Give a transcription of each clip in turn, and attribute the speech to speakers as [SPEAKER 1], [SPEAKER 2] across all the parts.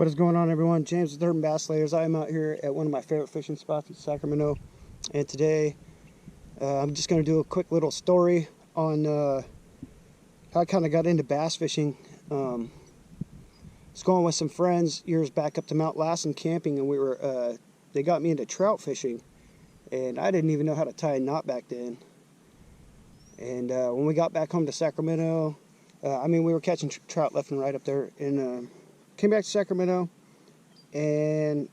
[SPEAKER 1] What is going on, everyone? James with Urban Bass Layers. I am out here at one of my favorite fishing spots in Sacramento, and today I'm just going to do a quick little story on how I kind of got into bass fishing. I was going with some friends years back up to Mount Lassen camping, and they got me into trout fishing, and I didn't even know how to tie a knot back then. And when we got back home to Sacramento, we were catching trout left and right up there, and came back to Sacramento and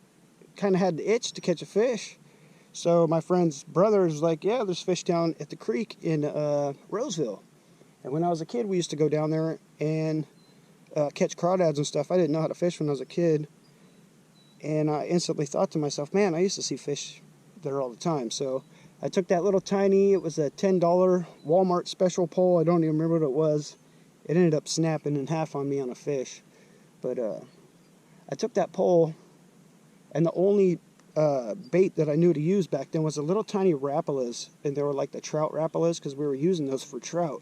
[SPEAKER 1] kind of had the itch to catch a fish. So my friend's brother was like, yeah, there's fish down at the creek in Roseville. And when I was a kid, we used to go down there and catch crawdads and stuff. I didn't know how to fish when I was a kid. And I instantly thought to myself, man, I used to see fish there all the time. So I took that little tiny, it was a $10 Walmart special pole. I don't even remember what it was. It ended up snapping in half on me on a fish. But I took that pole, and the only bait that I knew to use back then was a little tiny Rapalas, and they were like the trout Rapalas because we were using those for trout.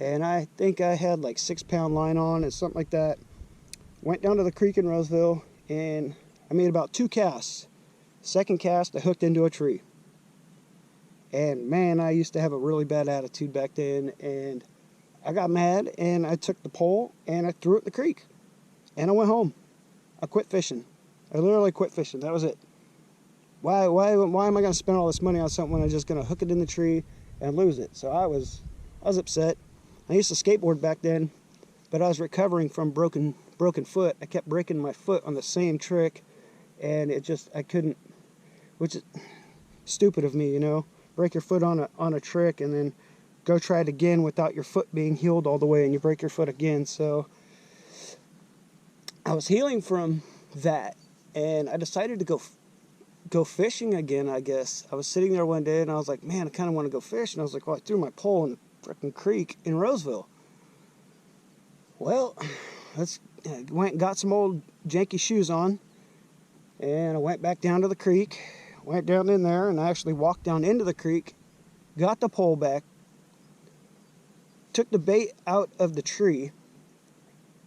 [SPEAKER 1] And I think I had like 6-pound line on and something like that. Went down to the creek in Roseville, and I made about 2 casts. Second cast, I hooked into a tree. And man, I used to have a really bad attitude back then, and I got mad, and I took the pole and I threw it in the creek, and I went home. I quit fishing. I literally quit fishing. That was it. Why am I going to spend all this money on something when I'm just going to hook it in the tree and lose it? So I was upset. I used to skateboard back then, but I was recovering from broken foot. I kept breaking my foot on the same trick, and I couldn't, which is stupid of me, you know. Break your foot on a trick and then go try it again without your foot being healed all the way, and you break your foot again. So I was healing from that, and I decided to go fishing again, I guess. I was sitting there one day, and I was like, man, I kind of want to go fish. And I was like, well, I threw my pole in the freaking creek in Roseville. Well, I went and got some old janky shoes on, and I went back down to the creek, went down in there, and I actually walked down into the creek, got the pole back, took the bait out of the tree,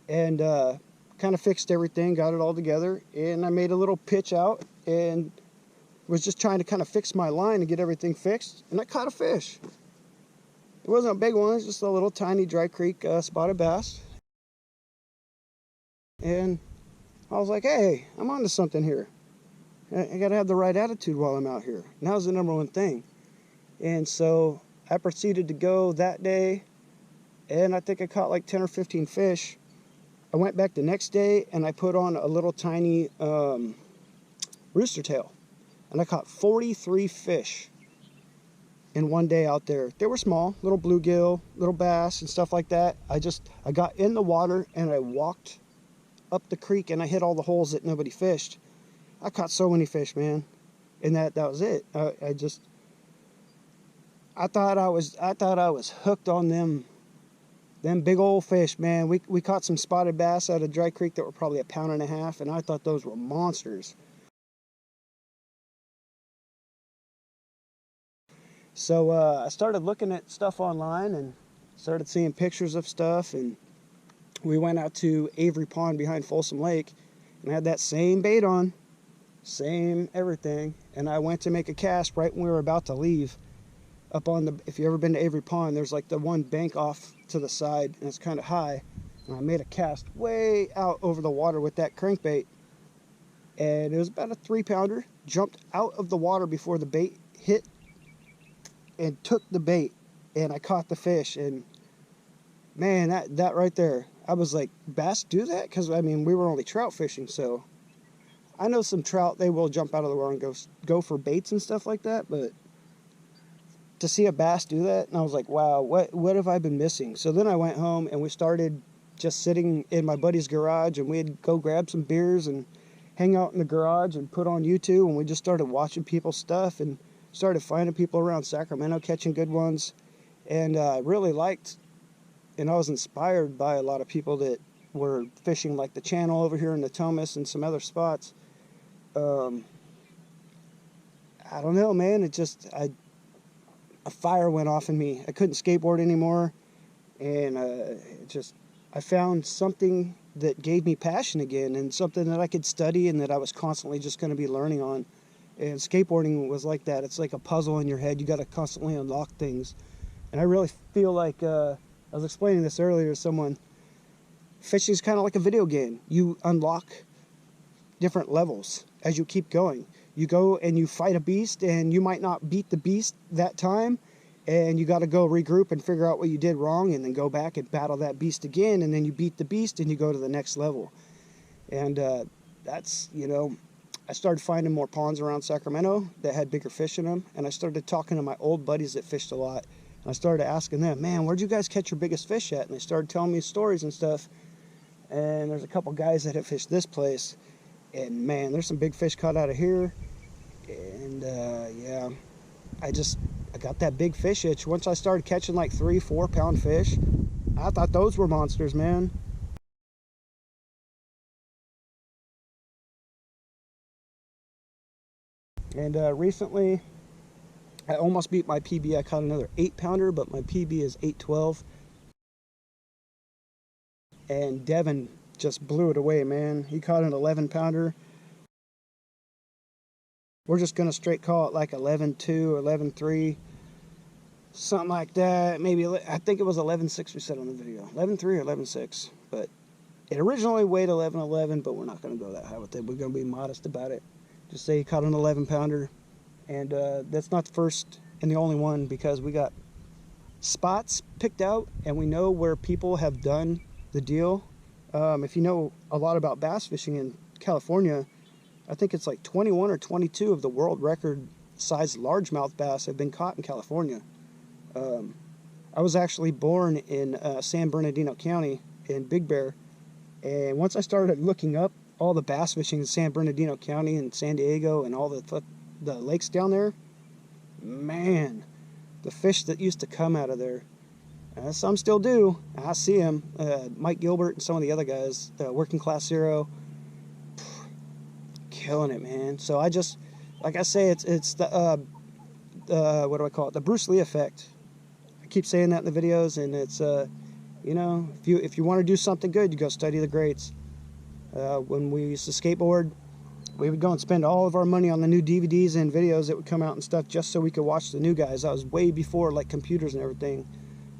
[SPEAKER 1] and kind of fixed everything, got it all together, and I made a little pitch out and was just trying to kind of fix my line and get everything fixed, and I caught a fish. It wasn't a big one, it was just a little tiny dry creek spotted bass. And I was like, hey, I'm onto something here. I gotta have the right attitude while I'm out here. And that was the number one thing. And so I proceeded to go that day, and I think I caught like 10 or 15 fish. I went back the next day, and I put on a little tiny rooster tail, and I caught 43 fish in one day out there. They were small, little bluegill, little bass, and stuff like that. I got in the water, and I walked up the creek, and I hit all the holes that nobody fished. I caught so many fish, man, and that was it. I thought I was hooked on them big old fish, man. We caught some spotted bass out of Dry Creek that were probably 1.5 pounds, and I thought those were monsters. So I started looking at stuff online and started seeing pictures of stuff, and we went out to Avery Pond behind Folsom Lake, and I had that same bait on, same everything, and I went to make a cast right when we were about to leave. Up on if you've ever been to Avery Pond, there's like the one bank off to the side, and it's kind of high. And I made a cast way out over the water with that crankbait, and it was about a 3-pounder. Jumped out of the water before the bait hit, and took the bait, and I caught the fish. And man, that right there, I was like, bass do that? Because we were only trout fishing, so I know some trout, they will jump out of the water and go for baits and stuff like that, but to see a bass do that, and I was like, wow, what have I been missing? So then I went home, and we started just sitting in my buddy's garage, and we'd go grab some beers and hang out in the garage and put on YouTube, and we just started watching people's stuff and started finding people around Sacramento catching good ones. And I really liked, and I was inspired by a lot of people that were fishing, like the channel over here in the Thomas and some other spots. I don't know, man, a fire went off in me. I couldn't skateboard anymore, and I found something that gave me passion again, and something that I could study and that I was constantly just going to be learning on. And skateboarding was like that. It's like a puzzle in your head. You got to constantly unlock things. And I really feel like, I was explaining this earlier to someone, fishing is kind of like a video game. You unlock different levels as you keep going. You go and you fight a beast, and you might not beat the beast that time, and you got to go regroup and figure out what you did wrong, and then go back and battle that beast again, and then you beat the beast and you go to the next level. And that's, you know, I started finding more ponds around Sacramento that had bigger fish in them, and I started talking to my old buddies that fished a lot, and I started asking them, man, where'd you guys catch your biggest fish at? And they started telling me stories and stuff. And there's a couple guys that have fished this place, and man, there's some big fish caught out of here. And yeah, I got that big fish itch. Once I started catching like 3-4 pound fish, I thought those were monsters, man. And recently, I almost beat my PB. I caught another 8-pounder, but my PB is 812. And Devin just blew it away, man. He caught an 11-pounder. We're just going to straight call it like 11.2 or 11.3. Something like that. Maybe, I think it was 11.6 we said on the video. 11.3 or 11.6. But it originally weighed 11.11, but we're not going to go that high with it. We're going to be modest about it. Just say he caught an 11-pounder. And that's not the first and the only one, because we got spots picked out and we know where people have done the deal. If you know a lot about bass fishing in California, I think it's like 21 or 22 of the world record size largemouth bass have been caught in California. I was actually born in San Bernardino County in Big Bear, and once I started looking up all the bass fishing in San Bernardino County and San Diego and all the lakes down there, man, the fish that used to come out of there, some still do. I see them. Mike Gilbert and some of the other guys, Working Class Zero, killing it, man. So I just, like I say, it's the what do I call it? The Bruce Lee effect. I keep saying that in the videos, and it's you know, if you want to do something good, you go study the greats. When we used to skateboard, we would go and spend all of our money on the new DVDs and videos that would come out and stuff, just so we could watch the new guys. That was way before like computers and everything.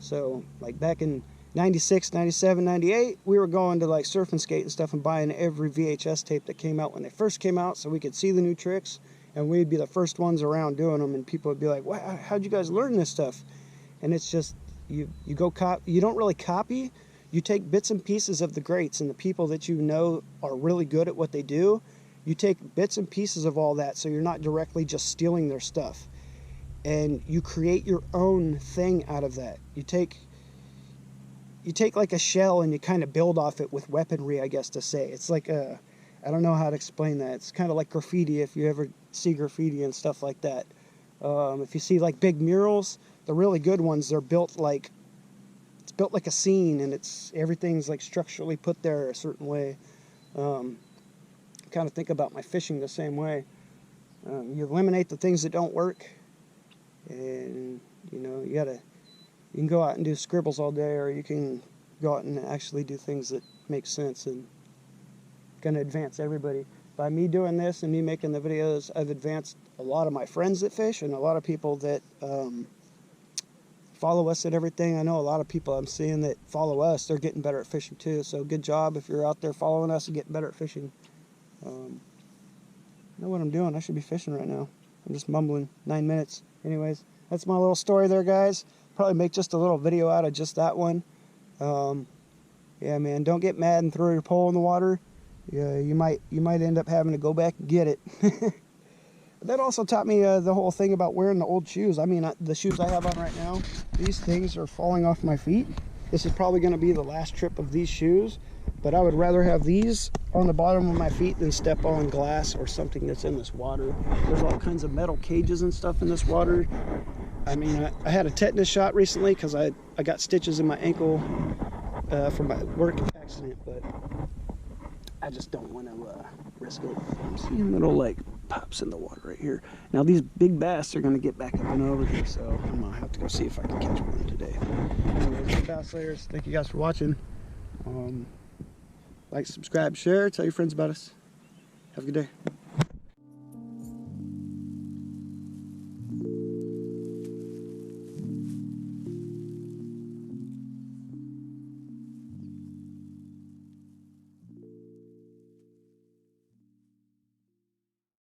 [SPEAKER 1] So like back in 96, 97, 98, we were going to like surf and skate and stuff and buying every VHS tape that came out when they first came out, so we could see the new tricks, and we'd be the first ones around doing them, and people would be like, wow, how'd you guys learn this stuff? And it's just, you go you don't really copy, you take bits and pieces of the greats and the people that you know are really good at what they do. You take bits and pieces of all that, so you're not directly just stealing their stuff, and you create your own thing out of that. You take like a shell and you kind of build off it with weaponry, I guess to say. It's like I don't know how to explain that. It's kind of like graffiti, if you ever see graffiti and stuff like that. If you see like big murals, the really good ones, they're built like, it's built like a scene, and everything's like structurally put there a certain way. Kind of think about my fishing the same way. You eliminate the things that don't work, and you know, you can go out and do scribbles all day, or you can go out and actually do things that make sense and gonna advance everybody. By me doing this and me making the videos, I've advanced a lot of my friends that fish and a lot of people that follow us and everything. I know a lot of people I'm seeing that follow us, they're getting better at fishing too. So good job if you're out there following us and getting better at fishing. I know what I'm doing. I should be fishing right now. I'm just mumbling. 9 minutes. Anyways, that's my little story there, guys. Probably make just a little video out of just that one. Yeah, man, don't get mad and throw your pole in the water. Yeah, you might end up having to go back and get it. But that also taught me the whole thing about wearing the old shoes. I mean, the shoes I have on right now, these things are falling off my feet. This is probably going to be the last trip of these shoes, but I would rather have these on the bottom of my feet than step on glass or something that's in this water. There's all kinds of metal cages and stuff in this water. I mean, I had a tetanus shot recently because I got stitches in my ankle from my work accident, but I just don't want to risk it. I'm seeing little like pops in the water right here. Now these big bass are going to get back up and over here, so I'm going to have to go see if I can catch one today. Anyways, Bass Slayers, thank you guys for watching. Like, subscribe, share, tell your friends about us. Have a good day.